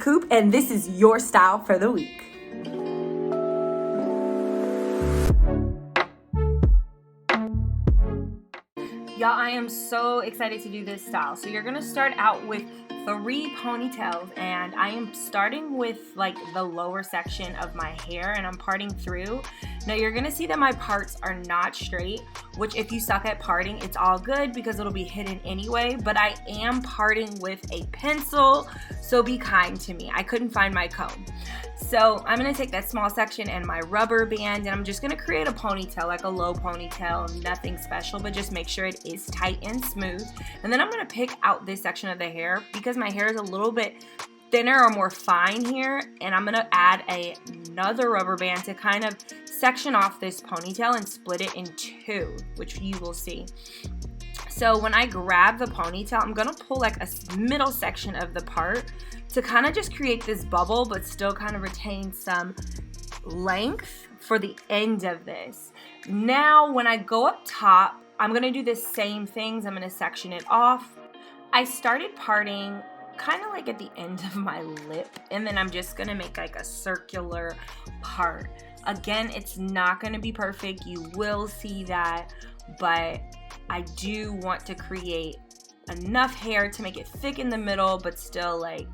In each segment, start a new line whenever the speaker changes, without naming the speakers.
Coop, and this is your style for the week. Y'all, I am so excited to do this style. So you're gonna start out with 3 ponytails, and I am starting with like the lower section of my hair, and I'm parting through. Now you're gonna see that my parts are not straight, which if you suck at parting, it's all good because it'll be hidden anyway, but I am parting with a pencil, so be kind to me. I couldn't find my comb. So I'm gonna take that small section and my rubber band, and I'm just gonna create a ponytail, like a low ponytail, nothing special, but just make sure it is tight and smooth. And then I'm gonna pick out this section of the hair because my hair is a little bit thinner or more fine here, and I'm gonna add another rubber band to kind of section off this ponytail and split it in 2, which you will see. So when I grab the ponytail, I'm gonna pull like a middle section of the part to kind of just create this bubble, but still kind of retain some length for the end of this. Now, when I go up top, I'm gonna do the same things. I'm gonna section it off. I started parting kind of like at the end of my lip, and then I'm just gonna make like a circular part. Again, it's not gonna be perfect. You will see that, but I do want to create enough hair to make it thick in the middle, but still like,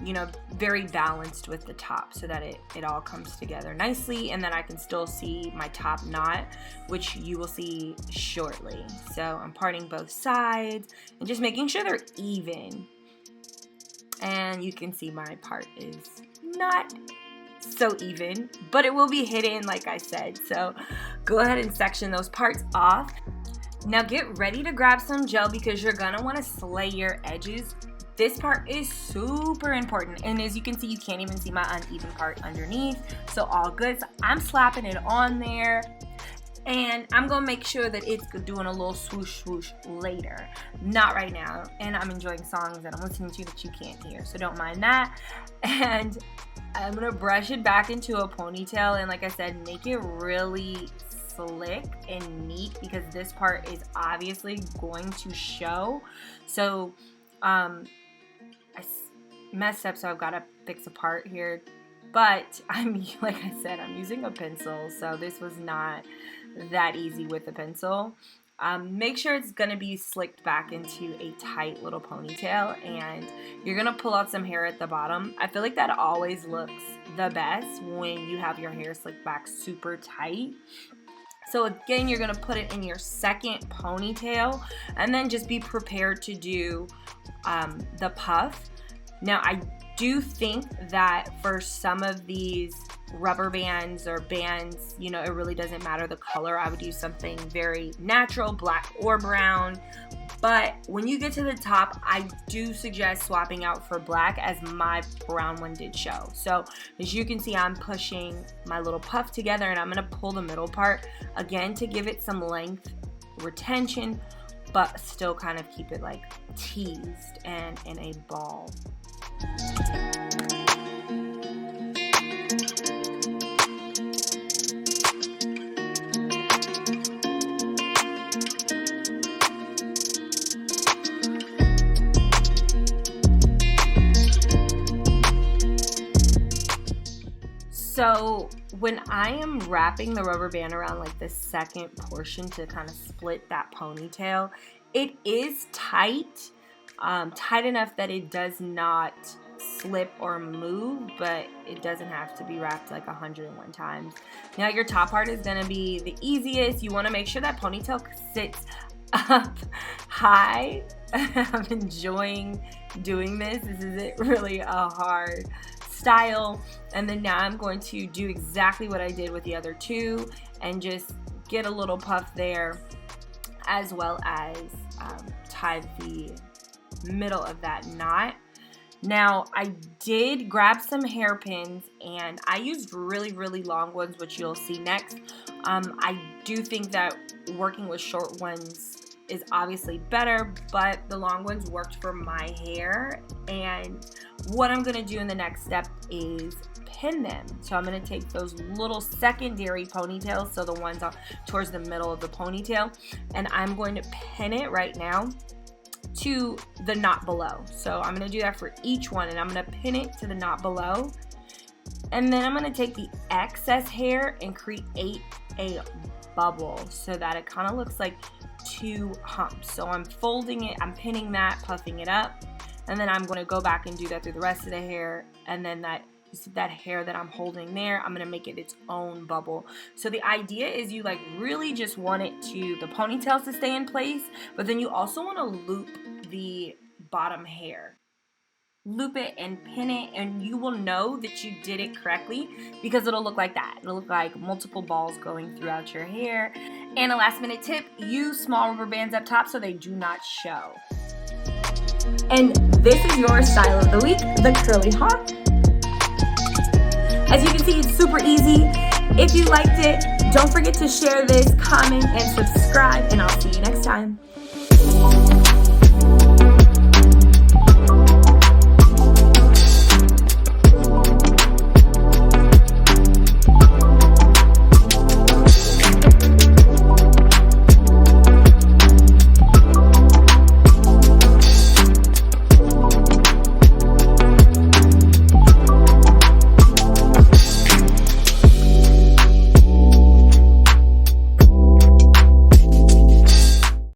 you know, very balanced with the top so that it all comes together nicely, and then I can still see my top knot, which you will see shortly. So I'm parting both sides and just making sure they're even. And you can see my part is not so even, but it will be hidden like I said. So go ahead and section those parts off. Now get ready to grab some gel because you're gonna wanna slay your edges. This part is super important, and as you can see, you can't even see my uneven part underneath, so all good. So I'm slapping it on there, and I'm gonna make sure that it's doing a little swoosh swoosh later, not right now. And I'm enjoying songs that I'm listening to that you can't hear, so don't mind that. And I'm gonna brush it back into a ponytail, and like I said, make it really slick and neat because this part is obviously going to show. So I messed up, so I've got to fix a part here, but like I said, I'm using a pencil, so this was not that easy with a pencil. Make sure it's going to be slicked back into a tight little ponytail, and you're going to pull out some hair at the bottom. I feel like that always looks the best when you have your hair slicked back super tight. So again, you're going to put it in your second ponytail, and then just be prepared to do the puff. Now, I do think that for some of these rubber bands or bands, you know, it really doesn't matter the color. I would use something very natural, black or brown. But when you get to the top, I do suggest swapping out for black, as my brown one did show. So as you can see, I'm pushing my little puff together, and I'm going to pull the middle part again to give it some length retention, but still kind of keep it like teased and in a ball. So when I am wrapping the rubber band around like the second portion to kind of split that ponytail, it is tight, tight enough that it does not slip or move, but it doesn't have to be wrapped like 101 times. Now your top part is going to be the easiest. You want to make sure that ponytail sits up high. I'm enjoying doing this. This isn't really a hard style. And then now I'm going to do exactly what I did with the other 2 and just get a little puff there, as well as tie the middle of that knot. Now I did grab some hairpins, and I used really, really long ones, which you'll see next. I do think that working with short ones is obviously better, but the long ones worked for my hair. And what I'm going to do in the next step is pin them. So I'm going to take those little secondary ponytails, so the ones towards the middle of the ponytail, and I'm going to pin it right now to the knot below. So I'm gonna do that for each one, and I'm gonna pin it to the knot below. And then I'm gonna take the excess hair and create a bubble so that it kind of looks like 2 humps. So I'm folding it, I'm pinning that, puffing it up, and then I'm gonna go back and do that through the rest of the hair, and then that hair that I'm holding there, I'm gonna make it its own bubble. So the idea is you like really just want it to, the ponytails to stay in place, but then you also want to loop the bottom hair. Loop it and pin it, and you will know that you did it correctly because it'll look like that. It'll look like multiple balls going throughout your hair. And a last minute tip, use small rubber bands up top so they do not show. And this is your style of the week, the curly hawk. As you can see, it's super easy. If you liked it, don't forget to share this, comment, and subscribe, and I'll see you next time.